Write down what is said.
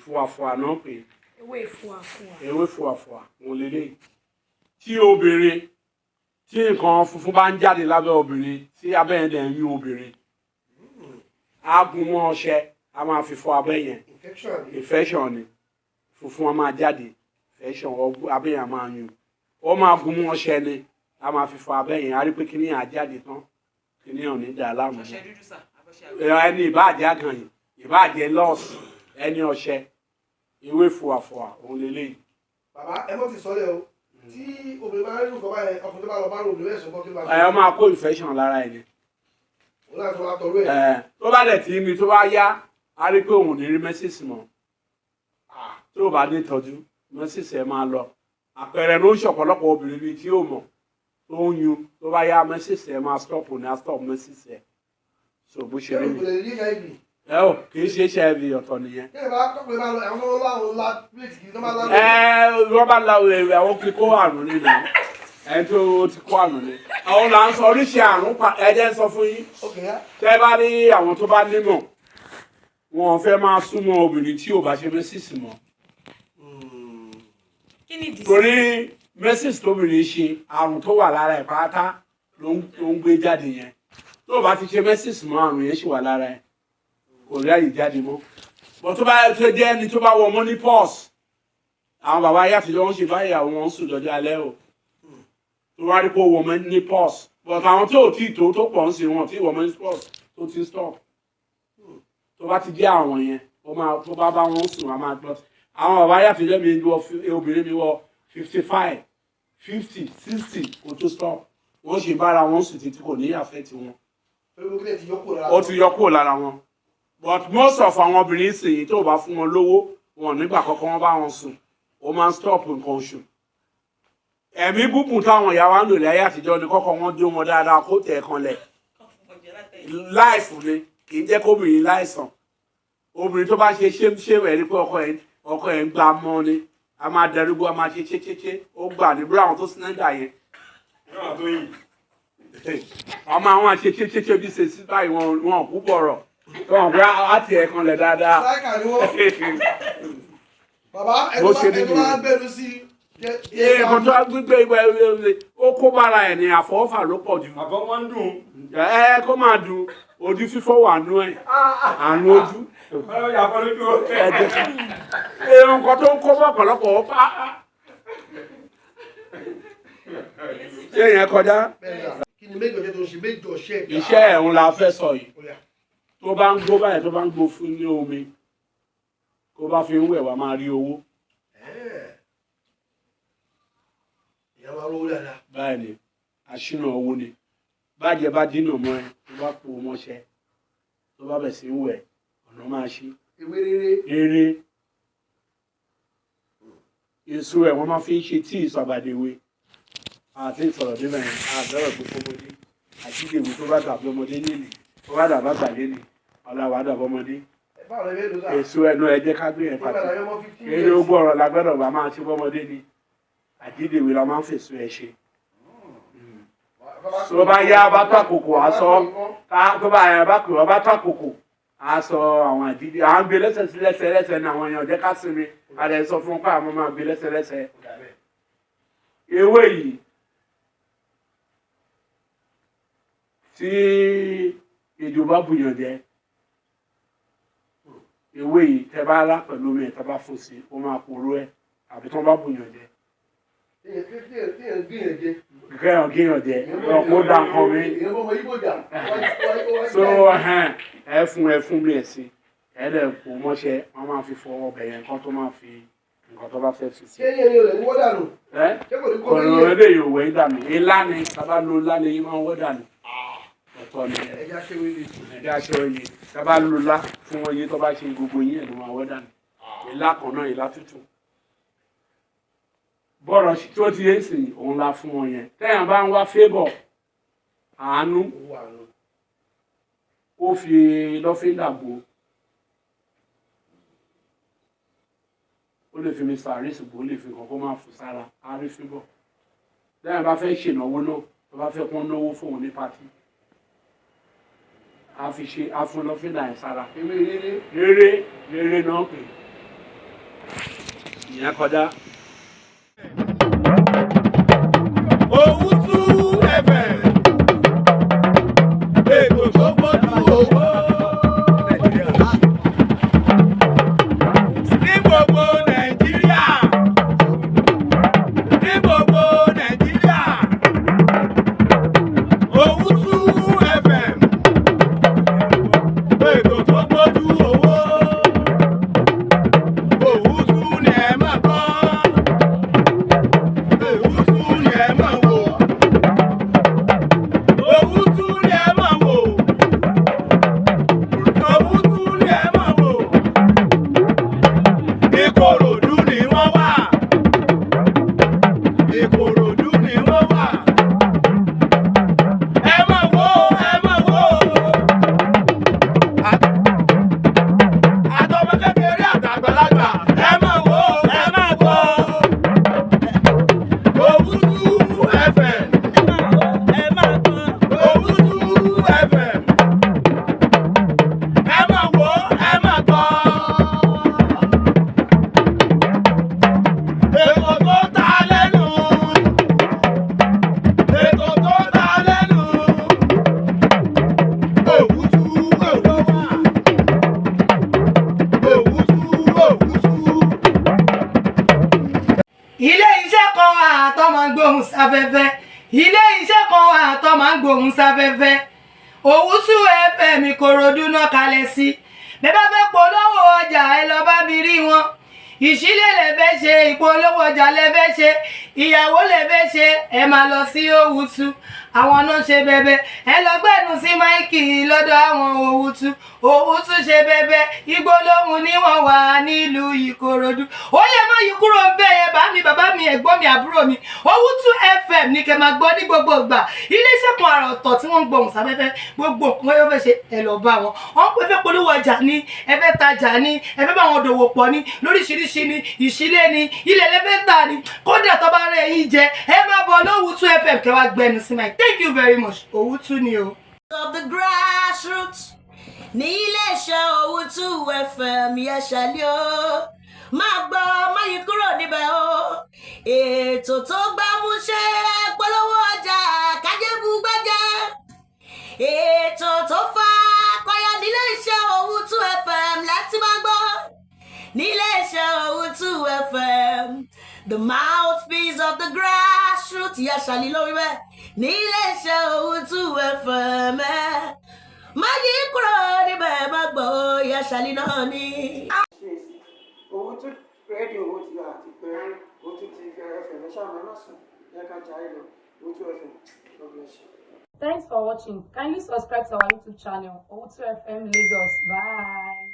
fufuwa náà pè. Ewé fufuwa. Ewé fufuwa òun lélẹ́yìí. Tí obìnrin tí nǹkan funfun bá ń jáde lábẹ́ obìnrin tí abẹ́ yẹn dẹ̀ ń yún obìnrin á gún mọ́ ọṣẹ a máa fi fọ abẹ́ yẹn infection ni funfun a máa jáde infection abẹ́ yẹn a máa yún ó máa gún mọ́ ọṣẹ ni a máa fi fọ abẹ́ yẹn a rí pé kíní yẹn á jáde tán kíní yẹn ò ní dà láàmú ẹni ìbáàjẹ́ àgànyìn ìbáàjẹ́ lọ́ọ̀sì ẹni ọṣẹ ewé fufuwa òun lélẹ́yìí. Bàbá ẹ mọ̀ ti sọ lẹ́ o tí obìnrin bá rí nǹkan báyẹn ọkùnrin tó bá lọ bá rò lórí ẹ̀sùn kọ́kí bá ṣe. Ẹ máa kó infection lára ẹ̀ ni. Ó láti wá tọrọ ẹ̀. Tó bá dẹ̀ tí mi tó bá yá a rí pé òun ò ní rí mẹ́sìsì mọ́ tó o bá dé tọ́jú mẹ́sìsì ẹ̀ máa lọ àpẹẹrẹ ló ń ṣọ̀pọ̀lọpọ̀ obìnrin bíi tí ó mọ̀ tó ń yún tó bá yá mẹ́sìsì ẹ̀ máa stop ní a stop mẹ́sìsì ẹ̀ so bó ṣe rí mi. Ẹ ò kì í ṣe HIV ọ̀tọ̀ nìyẹn. Wọ́n bá la àwọn kí kó àrùn nínú ẹni tó ti kó àrùn ní. Àwọn là ń sọ oríṣi àrùn ẹ̀jẹ̀ ń sọ fún yín. Tẹ́ bá rí àwọn tó bá nímọ̀ wọn fẹ́ máa súnmọ́ obìnrin tí ò bá ṣe mẹ́sìsì mọ́. Torí mẹ́sìsì tóbìnrin ṣe àrùn tó wà lára ẹ̀ pátá ló ń gbé jáde yẹn. Tó o bá ti ṣe mẹ́sìsì mọ́ àrùn yẹn ṣì wà lára ẹ̀ kò rí àyè jáde mọ́. Bọ̀ tó bá tó jẹ́ ẹni tó bá wọ ọmọ ní pọ́ọ̀sì àwọn bàbá ayé àtijọ́ wọn ṣe báyìí àwọn wọn sùn lọ́jọ́ alẹ́ o tó wá rí pé wọ ọmọ ní pọ́ọ̀sì but àwọn tí ò tí ì tó pọ̀ ń sìn wọn tí wọ ọmọ ní pọ́ọ̀sì tó ti stop tó bá ti jẹ́ àwọn yẹn tó bá bá wọn sùn wọn máa gbọ́ àwọn bàbá ayé àtijọ́ mi wọ obìnrin mi wọ 55 50 60 kò tó stop wọ́n ṣe bára wọn sùn títí kò ní àfẹ́tì wọn ó ti yọ kúrò lára wọn. But most of àwọn obìnrin sì tó bá fún wọn lówó wọn nígbà kọ́kọ́ wọn bá wọn sùn ó máa ń stop nǹkan oṣù. Ẹ̀mí gúngùn táwọn ìyá wa ń lò láyé àtijọ́ ni kọ́kọ́ wọn dé wọn dáadáa kó tẹ̀ kan lẹ̀. Láìfù ni kì í jẹ́ kóbìnrin láìsàn. Obìnrin tó bá ṣe ṣéwù ẹ̀ rí pé ọkọ ẹ̀ ń gbà mọ́ ni a máa dẹrúgbó a máa ṣe ṣéṣéṣé ó gbà ní búrọ̀ àwọn tó sinẹ́dà yẹn. Ọmọ àwọn àṣe ṣéṣéṣé bí ṣe sí báyìí wọn kú bọ̀rọ̀. Wọ́n gbé àti ẹ̀kan lẹ̀ dáadáa. Bàbá ẹni tó máa gbẹ̀rù sí. Ẹ̀kan tó gbígbé ìwé ó kó bára ẹ̀ ní àfọwọ́fà ló pọ̀ jù. Àbọ̀ wọn ń dùn. Kó máa dùn ojú fífọ́ wà nú ẹ̀ àrùn ojú. Nǹkan tó ń kó bọ́ ọ̀pọ̀lọpọ̀ ó pa. Ṣé ìyẹn kọjá? Kí ni méjì ọjọ́ tó ń ṣe méjì ọ̀ṣẹ́ ìgbà? Iṣẹ́ ẹ̀hún la fẹ́ sọ yìí. Tó bá ń gbó báyìí tó bá ń gbó fún ní omi kó bá fi ń wẹ̀ wá máa rí owó. Ìyá máa rówó dáadáa. Báyìí ni aṣínà owó ni bàjẹ́ bá dínà mọ́ ẹ tó bá kú mọ́ṣẹ́ tó bá bẹ̀ sí ń wẹ̀ ọ̀nà máa ṣí. Ewé réré. Réré èso ẹ̀ wọ́n máa fi ń ṣe tíì ìsọ̀bàdéwé àti ìsọ̀rọ̀ débẹ̀ yẹn àbẹ̀rẹ̀ tó fọmọdé àti ìdèwé tó bá dàbí ọmọdé nílì tó bá dàbá gbàdé ni ọ̀làwà dàbọ̀ ọmọdé. Èso ẹnu ẹ jẹ́ ká gbé ẹ̀ pàtó eré ogún ọ̀rọ̀ lágbẹ́dọ̀ bá máa ṣe bọ́mọdé ni àjídèwé la máa ń fèsò ẹ ṣe. Tó bá yá bá tó àkókò aṣọ tó bá yá bá pè wọ́n bá tó àkókò aṣọ àwọn àjídè à ń gbé lẹ́sẹ̀ sí lẹ́sẹ̀ ní àwọn èèyàn jẹ́ ká sinmi a lè sọ fún pa àwọn máa gbé lẹ́sẹ̀. Ewé yìí tí ìjò bá bùyàn jẹ ewé yìí tẹ bá rà pẹ̀lú omi ẹ̀ tẹ bá fún sí ó máa poró ẹ̀ àbí tí wọ́n bá bùyàn jẹ. Kéèyàn gíyàn jẹ ọ̀pọ̀ dá nǹkan mi. So ẹ fún bí ẹ̀ sí ẹ lẹ̀ kó mọ́ṣẹ́ wọ́n máa fi fọ ọbẹ̀ yẹn kán tó máa fi nǹkan tó bá fẹ́ fi sí. Ṣé yẹn ni o lè ní wọ́n dànù? Kọ̀ọ̀rọ̀ ẹ̀dẹ̀ yóò wẹ̀ dànù ilá ni sábà lo ilá ni yín máa ń wọ́ dànù. Ọ̀tọ̀ ni ẹja ṣe wílé. Ẹja ṣe wílé sábà lo ilá fún wọn yín tó bá ṣe gbogbo yín ẹ̀ ló máa wọ́ dànù. Ilá kan náà ilá tútù. Bọ́rọ̀ tó ti yé sí òun la fún wọn yẹn. Tẹ́yàn bá ń wá fébọ̀ àánú ó fi lọ́fíńdà bò ó lè fi Mr. Aris bò ó lè fi kọ́kọ́ máa fò sára á rí fébọ̀. Tẹ́yàn bá fẹ́ ṣènáwó náà tó bá fẹ́ pọ́n náwó fóun ní pátì a fi ṣe afúnlọ́fíńdà yẹn sára. Réré náà pè é. ìyẹn kọjá. Owutu FM ètò tó gbójú owó ní gbogbo Nàìjíríà ní gbogbo Nàìjíríà Owutu FM ètò tó gbójú owó Owutu ni ẹ máa gbọ́ Owutu ni ẹ máa wò Owutu ni ẹ máa wò Owutu ni ẹ máa wò Ìkòròdú ni wọ́n wà Ìkòròdú ni wọ́n wà ẹ máa wò ẹ máa wò àtọmọ kékeré àtàgbàlagbà ẹ máa wò ẹ máa wò Owutu FM Owutu FM ẹ máa wò ẹ máa gbọ́ ètò tó ta lẹ́nu ètò tó ta lẹ́nu Owutu Owutu Owutu. ilé iṣẹ́ kan wà tó máa ń gbóhùn sáfẹ́fẹ́ ilé iṣẹ́ kan wà tó máa ń gbóhùn sáfẹ́fẹ́ Owutu FM Ìkòròdú náà kalẹ̀ sí bẹ́ẹ̀ bá fẹ́ polówó ọjà ẹ lọ bá mi rí wọn ìṣílẹ̀ lẹ fẹ́ ṣe ìpolówó ọjà lẹ fẹ́ ṣe ìyàwó lẹ fẹ́ ṣe ẹ máa lọ sí Owutu àwọn náà ṣe bẹbẹ ẹ lọ gbẹdùn sí máìkì lọ́dọ̀ àwọn Owutu ṣe bẹbẹ ìgbólóhùn ni wọ́n wà nílùú Ìkòròdú ó yẹ má yí kúrò bẹ́ẹ̀ yẹn bá mi bàbá mi ẹ̀gbọ́n mi àbúrò mi Owutu FM ní kẹ́ máa gbọ́ ní gbogbo ìgbà iléeṣẹ́ kan àrà ọ̀tọ̀ tí wọ́n ń gbóhùn sáfẹ́fẹ́ gbogbo nǹkan yóò fẹ́ ṣe ẹ lọ bá wọn wọ́n pè fẹ́ polówó ọjà ní ẹ fẹ́ tajà ní ẹ fẹ́ bá wọn dòwò pọ̀ ní lóríṣiríṣi ní ìṣílẹ̀ ní ilẹ̀ lẹ́fẹ́ tà ní kódà tó bá rẹ̀ yín jẹ ẹ máa bọ̀ l'Owutu FM kẹ́ wá gbẹnu sí máa thank you very much Owutu ni o. Of the grassroots ní iléeṣẹ́ Owutu FM yẹn ṣàlẹ́ o máa gbọ́ má yí kúrò níbẹ̀ o ètò tó gbámúṣé polówó ọjà kájébù gbẹ́jẹ́ ètò tó fa kọyọ nílé iṣẹ́ Owutu FM láti máa gbọ́ nílé iṣẹ́ Owutu FM the mouthpiece of the grassroots yẹn ṣàlẹ́ lórí bẹ́ẹ̀ nílé iṣẹ́ Owutu FM má yí kúrò níbẹ̀ má gbọ́ yẹn ṣàlẹ́ náà ní. Owutu rédíò Owutu àti pẹ̀lú Owutu TV FM ṣáà máa sùn lẹ́ka jàre lọ Owutu FM. God bless you. Thanks for watching. Kindly subscribe to our YouTube channel, Owutu FM Lagos. Bye.